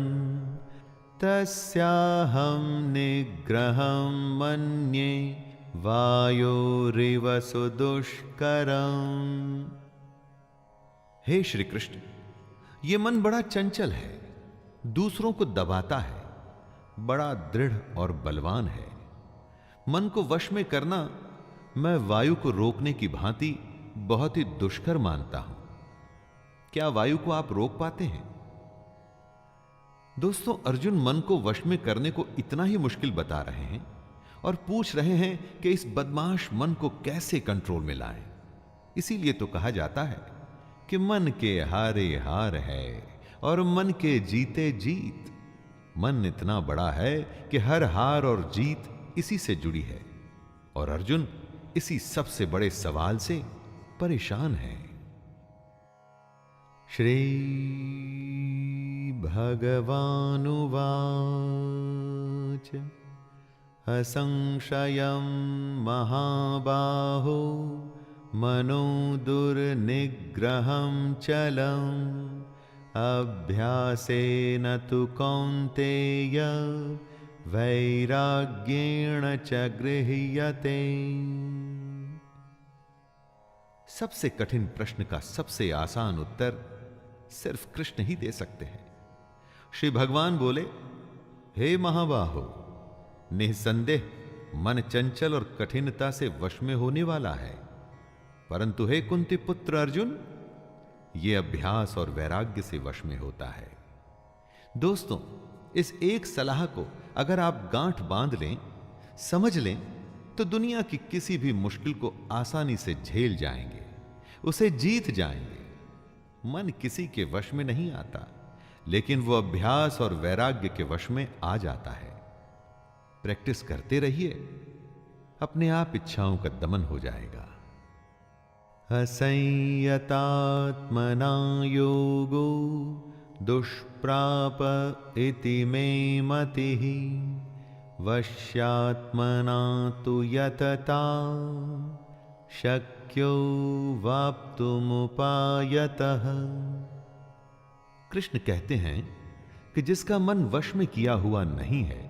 तस्याहं निग्रहं मन्ये वायोरिव सुदुष्करम्। हे श्री कृष्ण, ये मन बड़ा चंचल है, दूसरों को दबाता है, बड़ा दृढ़ और बलवान है। मन को वश में करना मैं वायु को रोकने की भांति बहुत ही दुष्कर मानता हूं। क्या वायु को आप रोक पाते हैं? दोस्तों, अर्जुन मन को वश में करने को इतना ही मुश्किल बता रहे हैं और पूछ रहे हैं कि इस बदमाश मन को कैसे कंट्रोल में लाएं। इसीलिए तो कहा जाता है कि मन के हारे हार है और मन के जीते जीत। मन इतना बड़ा है कि हर हार और जीत इसी से जुड़ी है, और अर्जुन इसी सबसे बड़े सवाल से परेशान है। श्री भगवानुवाच असंशयं महाबाहो मनो दुर्निग्रहं चलम्, अभ्यासेन तु कौन्तेय वैराग्येण च गृह्यते। सबसे कठिन प्रश्न का सबसे आसान उत्तर सिर्फ कृष्ण ही दे सकते हैं। श्री भगवान बोले, हे महाबाहो, निसंदेह मन चंचल और कठिनता से वश में होने वाला है, परंतु हे कुंती पुत्र अर्जुन, यह अभ्यास और वैराग्य से वश में होता है। दोस्तों, इस एक सलाह को अगर आप गांठ बांध लें, समझ लें, तो दुनिया की किसी भी मुश्किल को आसानी से झेल जाएंगे, उसे जीत जाएंगे। मन किसी के वश में नहीं आता, लेकिन वो अभ्यास और वैराग्य के वश में आ जाता है। प्रैक्टिस करते रहिए, अपने आप इच्छाओं का दमन हो जाएगा। असंयतात्मना योगो दुष्प्राप इति मे मतिः, वश्यात्मना तु यतता शक्यो वाप्तुमुपायतः। कृष्ण कहते हैं कि जिसका मन वश में किया हुआ नहीं है,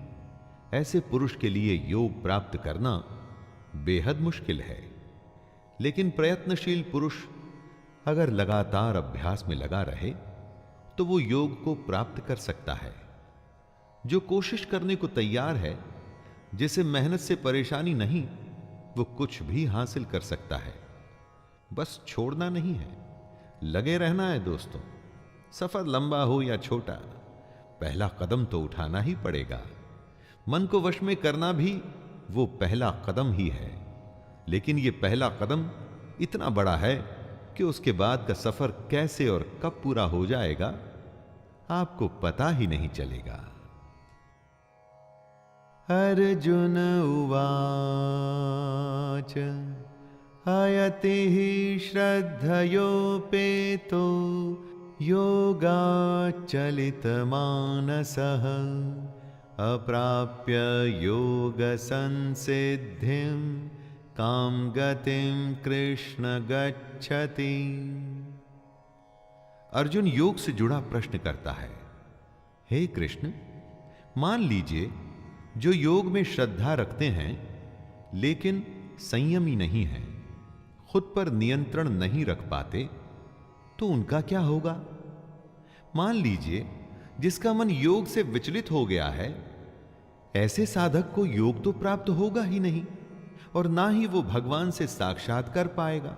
ऐसे पुरुष के लिए योग प्राप्त करना बेहद मुश्किल है। लेकिन प्रयत्नशील पुरुष अगर लगातार अभ्यास में लगा रहे तो वो योग को प्राप्त कर सकता है। जो कोशिश करने को तैयार है, जिसे मेहनत से परेशानी नहीं, वो कुछ भी हासिल कर सकता है। बस छोड़ना नहीं है, लगे रहना है दोस्तों। सफर लंबा हो या छोटा, पहला कदम तो उठाना ही पड़ेगा। मन को वश में करना भी वो पहला कदम ही है। लेकिन ये पहला कदम इतना बड़ा है कि उसके बाद का सफर कैसे और कब पूरा हो जाएगा, आपको पता ही नहीं चलेगा। अर्जुन उवाच अयति श्रद्धयोपेतो योगाचलितमानसः, अप्राप्य योगसंसिद्धिं कां गतिं कृष्ण गच्छति। अर्जुन योग से जुड़ा प्रश्न करता है, हे कृष्ण, मान लीजिए जो योग में श्रद्धा रखते हैं लेकिन संयमी नहीं हैं, खुद पर नियंत्रण नहीं रख पाते, तो उनका क्या होगा? मान लीजिए जिसका मन योग से विचलित हो गया है, ऐसे साधक को योग तो प्राप्त होगा ही नहीं और ना ही वो भगवान से साक्षात्कार पाएगा।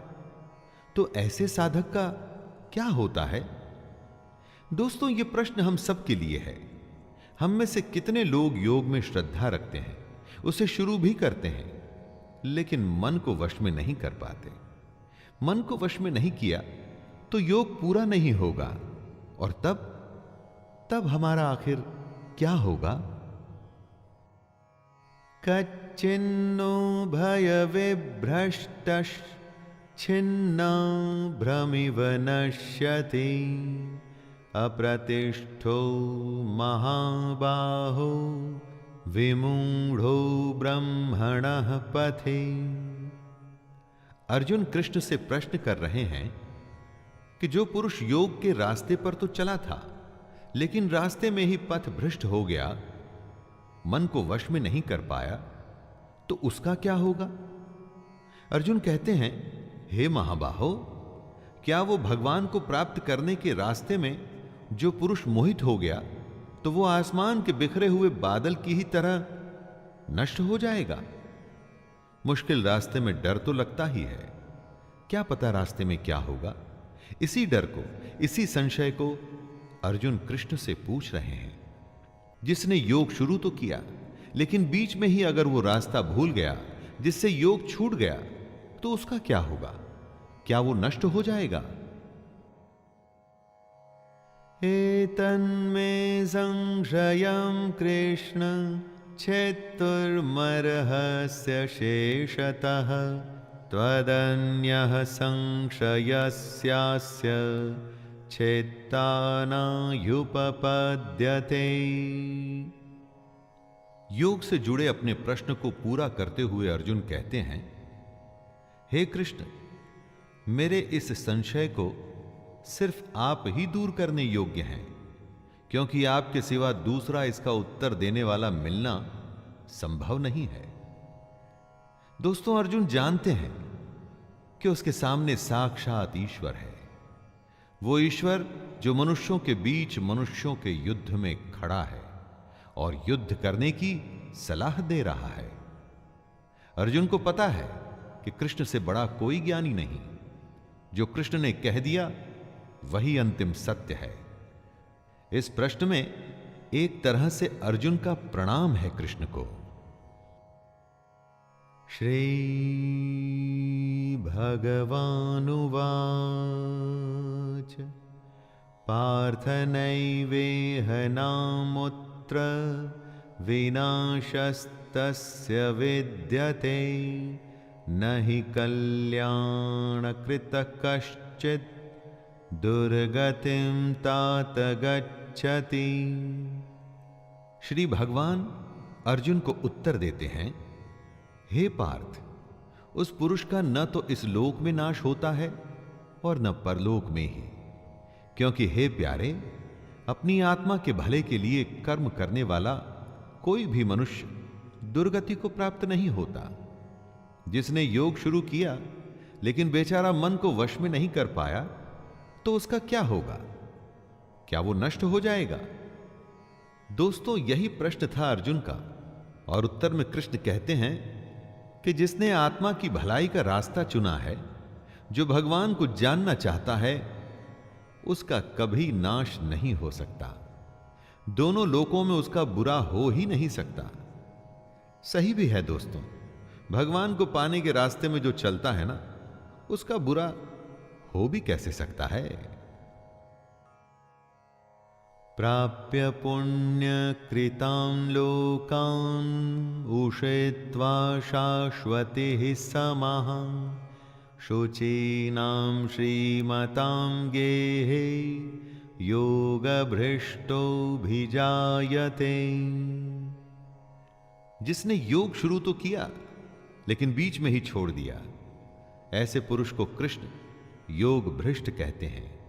तो ऐसे साधक का क्या होता है? दोस्तों, ये प्रश्न हम सब के लिए है। हम में से कितने लोग योग में श्रद्धा रखते हैं, उसे शुरू भी करते हैं, लेकिन मन को वश में नहीं कर पाते। मन को वश में नहीं किया तो योग पूरा नहीं होगा, और तब हमारा आखिर क्या होगा? कच्चिन्नो भय विभ्रष्टश् छिन्ना भ्रमिव नश्यति, अप्रतिष्ठो महाबाहो विमूढ़ो ब्रह्मणः पथि। अर्जुन कृष्ण से प्रश्न कर रहे हैं कि जो पुरुष योग के रास्ते पर तो चला था, लेकिन रास्ते में ही पथ भ्रष्ट हो गया, मन को वश में नहीं कर पाया, तो उसका क्या होगा? अर्जुन कहते हैं, हे महाबाहो, क्या वो भगवान को प्राप्त करने के रास्ते में जो पुरुष मोहित हो गया, तो वो आसमान के बिखरे हुए बादल की ही तरह नष्ट हो जाएगा? मुश्किल रास्ते में डर तो लगता ही है, क्या पता रास्ते में क्या होगा। इसी डर को, इसी संशय को अर्जुन कृष्ण से पूछ रहे हैं। जिसने योग शुरू तो किया, लेकिन बीच में ही अगर वो रास्ता भूल गया, जिससे योग छूट गया, तो उसका क्या होगा? क्या वो नष्ट हो जाएगा? एतन्मे संशयं कृष्ण छेत्तुर्मर्हस्य शेषतः, त्वदन्यः संशयस्यास्य छेत्ता नायुपपद्यते। योग से जुड़े अपने प्रश्न को पूरा करते हुए अर्जुन कहते हैं, हे कृष्ण, मेरे इस संशय को सिर्फ आप ही दूर करने योग्य हैं, क्योंकि आपके सिवा दूसरा इसका उत्तर देने वाला मिलना संभव नहीं है। दोस्तों, अर्जुन जानते हैं कि उसके सामने साक्षात ईश्वर है। वो ईश्वर जो मनुष्यों के बीच मनुष्यों के युद्ध में खड़ा है और युद्ध करने की सलाह दे रहा है। अर्जुन को पता है कि कृष्ण से बड़ा कोई ज्ञानी नहीं। जो कृष्ण ने कह दिया वही अंतिम सत्य है। इस प्रश्न में एक तरह से अर्जुन का प्रणाम है कृष्ण को। श्री भगवानुवाच पार्थनैवेह नामुत्र विनाशस्तस्य विद्यते न हि कल्याणकृतः कश्चित् दुर्गतिं तात गच्छति। श्री भगवान अर्जुन को उत्तर देते हैं, हे पार्थ, उस पुरुष का न तो इस लोक में नाश होता है और न परलोक में ही, क्योंकि हे प्यारे, अपनी आत्मा के भले के लिए कर्म करने वाला कोई भी मनुष्य दुर्गति को प्राप्त नहीं होता। जिसने योग शुरू किया लेकिन बेचारा मन को वश में नहीं कर पाया, तो उसका क्या होगा? क्या वो नष्ट हो जाएगा? दोस्तों, यही प्रश्न था अर्जुन का, और उत्तर में कृष्ण कहते हैं कि जिसने आत्मा की भलाई का रास्ता चुना है, जो भगवान को जानना चाहता है, उसका कभी नाश नहीं हो सकता। दोनों लोकों में उसका बुरा हो ही नहीं सकता। सही भी है दोस्तों, भगवान को पाने के रास्ते में जो चलता है ना, उसका बुरा हो भी कैसे सकता है। प्राप्य पुण्य कृतां लोकान् उषित्वा शाश्वती समाः शुचीनां श्रीमतां गेहे योगभ्रष्टो भिजायते। जिसने योग शुरू तो किया लेकिन बीच में ही छोड़ दिया, ऐसे पुरुष को कृष्ण योग भ्रष्ट कहते हैं।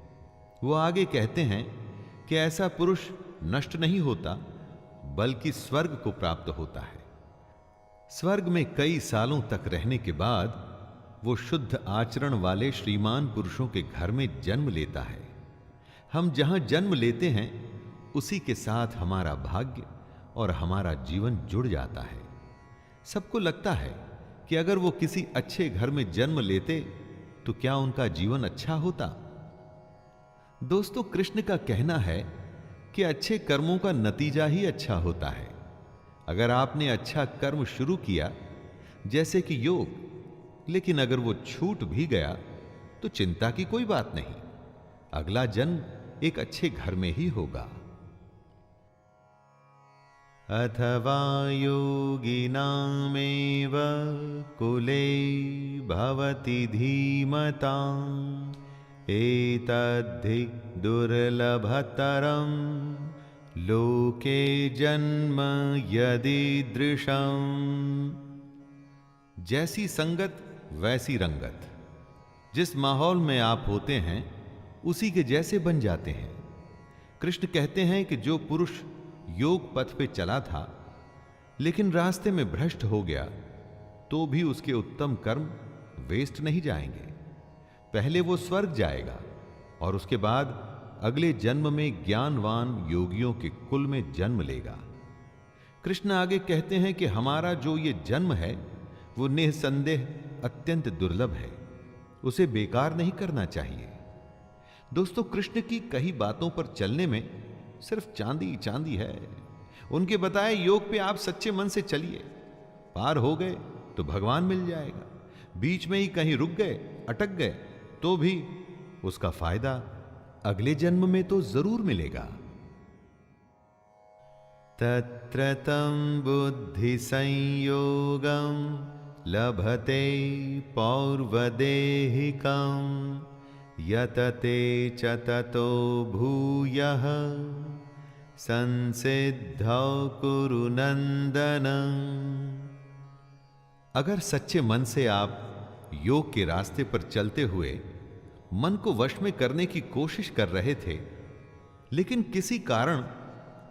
वो आगे कहते हैं कि ऐसा पुरुष नष्ट नहीं होता, बल्कि स्वर्ग को प्राप्त होता है। स्वर्ग में कई सालों तक रहने के बाद वो शुद्ध आचरण वाले श्रीमान पुरुषों के घर में जन्म लेता है। हम जहां जन्म लेते हैं, उसी के साथ हमारा भाग्य और हमारा जीवन जुड़ जाता है। सबको लगता है कि अगर वो किसी अच्छे घर में जन्म लेते तो क्या उनका जीवन अच्छा होता? दोस्तों, कृष्ण का कहना है कि अच्छे कर्मों का नतीजा ही अच्छा होता है। अगर आपने अच्छा कर्म शुरू किया, जैसे कि योग, लेकिन अगर वो छूट भी गया तो चिंता की कोई बात नहीं, अगला जन्म एक अच्छे घर में ही होगा। अथवा योगिनामेव कुले भवति धीमताम् एतद्धि दुर्लभतरं लोके जन्म यदीदृशम्। जैसी संगत वैसी रंगत। जिस माहौल में आप होते हैं, उसी के जैसे बन जाते हैं। कृष्ण कहते हैं कि जो पुरुष योग पथ पे चला था लेकिन रास्ते में भ्रष्ट हो गया, तो भी उसके उत्तम कर्म वेस्ट नहीं जाएंगे। पहले वो स्वर्ग जाएगा और उसके बाद अगले जन्म में ज्ञानवान योगियों के कुल में जन्म लेगा। कृष्ण आगे कहते हैं कि हमारा जो ये जन्म है, वो निसंदेह अत्यंत दुर्लभ है, उसे बेकार नहीं करना चाहिए। दोस्तों, कृष्ण की कई बातों पर चलने में सिर्फ चांदी चांदी है। उनके बताए योग पे आप सच्चे मन से चलिए, पार हो गए तो भगवान मिल जाएगा। बीच में ही कहीं रुक गए, अटक गए, तो भी उसका फायदा अगले जन्म में तो जरूर मिलेगा। तत्र तं बुद्धि संयोगं लभते पौर्वदेहिकं यतते च ततो भूयः संसिद्धौ कुरु नंदन। अगर सच्चे मन से आप योग के रास्ते पर चलते हुए मन को वश में करने की कोशिश कर रहे थे, लेकिन किसी कारण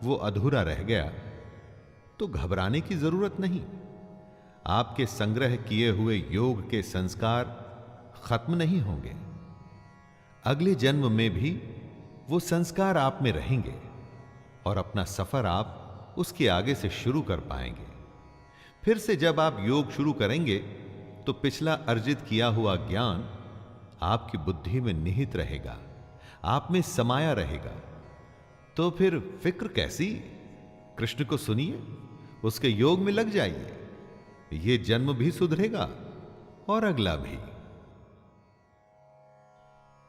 वो अधूरा रह गया, तो घबराने की जरूरत नहीं। आपके संग्रह किए हुए योग के संस्कार खत्म नहीं होंगे। अगले जन्म में भी वो संस्कार आप में रहेंगे और अपना सफर आप उसके आगे से शुरू कर पाएंगे। फिर से जब आप योग शुरू करेंगे तो पिछला अर्जित किया हुआ ज्ञान आपकी बुद्धि में निहित रहेगा, आप में समाया रहेगा। तो फिर फिक्र कैसी? कृष्ण को सुनिए, उसके योग में लग जाइए। ये जन्म भी सुधरेगा और अगला भी।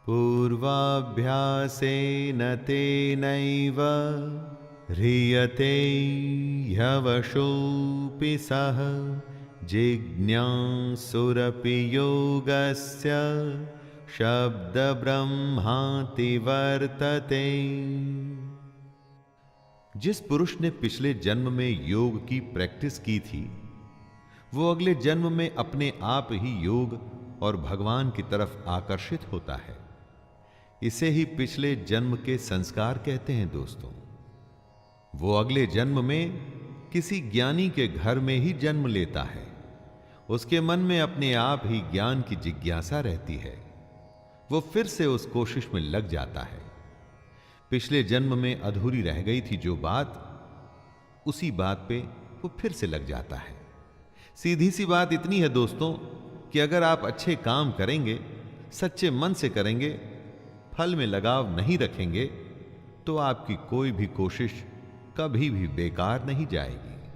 पूर्वाभ्यासेन तेनैव ह्रियते ह्यवशोऽपि सः जिज्ञासुरपि योगस्य शब्दब्रह्माति वर्तते। जिस पुरुष ने पिछले जन्म में योग की प्रैक्टिस की थी, वो अगले जन्म में अपने आप ही योग और भगवान की तरफ आकर्षित होता है। इसे ही पिछले जन्म के संस्कार कहते हैं दोस्तों। वो अगले जन्म में किसी ज्ञानी के घर में ही जन्म लेता है। उसके मन में अपने आप ही ज्ञान की जिज्ञासा रहती है। वो फिर से उस कोशिश में लग जाता है। पिछले जन्म में अधूरी रह गई थी जो बात, उसी बात पे वो फिर से लग जाता है। सीधी सी बात इतनी है दोस्तों कि अगर आप अच्छे काम करेंगे, सच्चे मन से करेंगे, फल में लगाव नहीं रखेंगे, तो आपकी कोई भी कोशिश कभी भी बेकार नहीं जाएगी।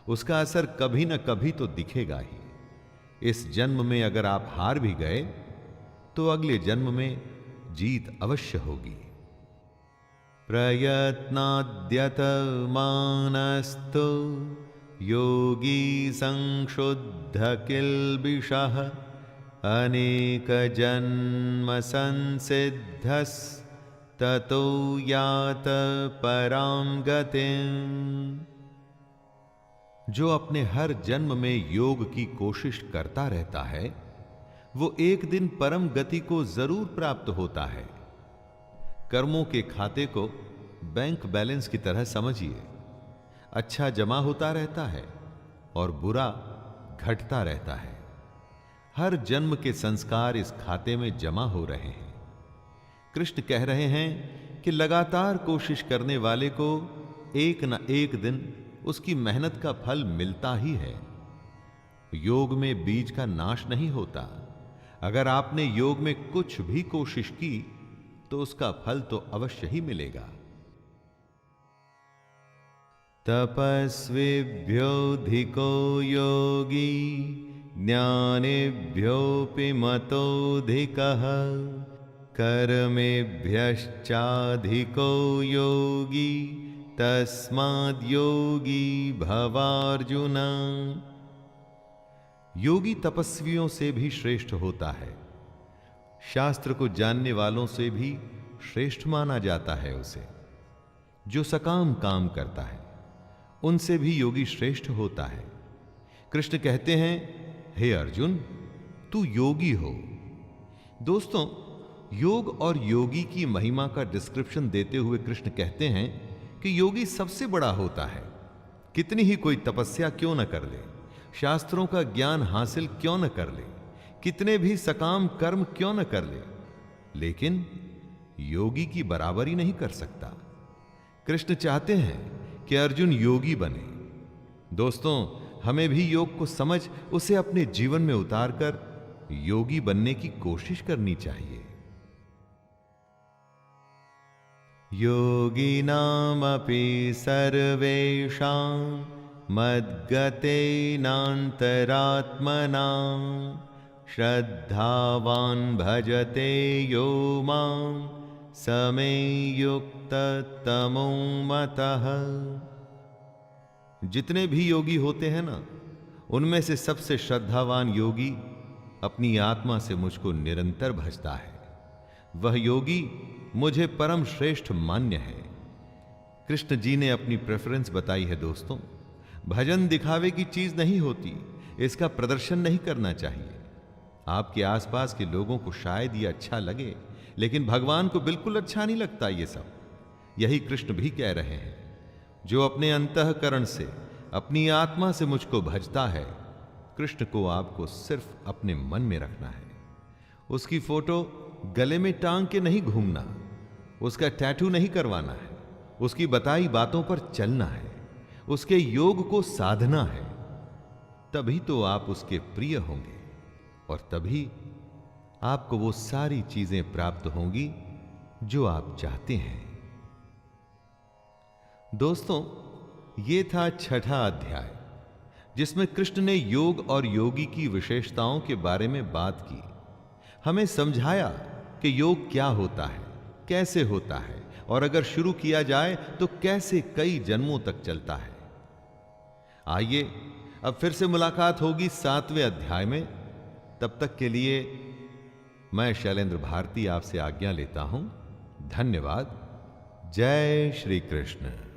उसका असर कभी न कभी तो दिखेगा ही। इस जन्म में अगर आप हार भी गए तो अगले जन्म में जीत अवश्य होगी। प्रयत्नाद्यतमानस्तु योगी संशुद्ध किल्बिषः अनेक जन्म संसिद्धस् ततो यात परां गतिम्। जो अपने हर जन्म में योग की कोशिश करता रहता है, वो एक दिन परम गति को जरूर प्राप्त होता है। कर्मों के खाते को बैंक बैलेंस की तरह समझिए। अच्छा जमा होता रहता है और बुरा घटता रहता है। हर जन्म के संस्कार इस खाते में जमा हो रहे हैं। कृष्ण कह रहे हैं कि लगातार कोशिश करने वाले को एक न एक दिन उसकी मेहनत का फल मिलता ही है। योग में बीज का नाश नहीं होता। अगर आपने योग में कुछ भी कोशिश की तो उसका फल तो अवश्य ही मिलेगा। तपस्विभ्योऽधिको योगी ज्ञानिभ्योऽपि मतोऽधिकः कर्मेभ्यश्चाधिको योगी तस्माद्योगी भवार्जुन। योगी तपस्वियों से भी श्रेष्ठ होता है। शास्त्र को जानने वालों से भी श्रेष्ठ माना जाता है उसे। जो सकाम काम करता है उनसे भी योगी श्रेष्ठ होता है। कृष्ण कहते हैं, हे अर्जुन, तू योगी हो। दोस्तों, योग और योगी की महिमा का डिस्क्रिप्शन देते हुए कृष्ण कहते हैं कि योगी सबसे बड़ा होता है। कितनी ही कोई तपस्या क्यों न कर ले, शास्त्रों का ज्ञान हासिल क्यों न कर ले, कितने भी सकाम कर्म क्यों न कर ले, लेकिन योगी की बराबरी नहीं कर सकता। कृष्ण चाहते हैं कि अर्जुन योगी बने। दोस्तों, हमें भी योग को समझ उसे अपने जीवन में उतारकर योगी बनने की कोशिश करनी चाहिए। योगिनामपि सर्वेषां मद्गतेनान्तरात्मना श्रद्धावान् भजते यो मां समे युक्ततमो मतः। जितने भी योगी होते हैं ना, उनमें से सबसे श्रद्धावान योगी अपनी आत्मा से मुझको निरंतर भजता है। वह योगी मुझे परम श्रेष्ठ मान्य है। कृष्ण जी ने अपनी प्रेफरेंस बताई है दोस्तों। भजन दिखावे की चीज नहीं होती, इसका प्रदर्शन नहीं करना चाहिए। आपके आसपास के लोगों को शायद ये अच्छा लगे, लेकिन भगवान को बिल्कुल अच्छा नहीं लगता ये सब। यही कृष्ण भी कह रहे हैं। जो अपने अंतःकरण से, अपनी आत्मा से मुझको भजता है, कृष्ण को आपको सिर्फ अपने मन में रखना है। उसकी फोटो गले में टांग के नहीं घूमना, उसका टैटू नहीं करवाना है, उसकी बताई बातों पर चलना है, उसके योग को साधना है। तभी तो आप उसके प्रिय होंगे और तभी आपको वो सारी चीजें प्राप्त होंगी जो आप चाहते हैं। दोस्तों, ये था 6ठा अध्याय। जिसमें कृष्ण ने योग और योगी की विशेषताओं के बारे में बात की, हमें समझाया कि योग क्या होता है, कैसे होता है और अगर शुरू किया जाए तो कैसे कई जन्मों तक चलता है। आइए अब फिर से मुलाकात होगी 7वें अध्याय में। तब तक के लिए मैं शैलेंद्र भारती आपसे आज्ञा लेता हूं। धन्यवाद। जय श्री कृष्ण।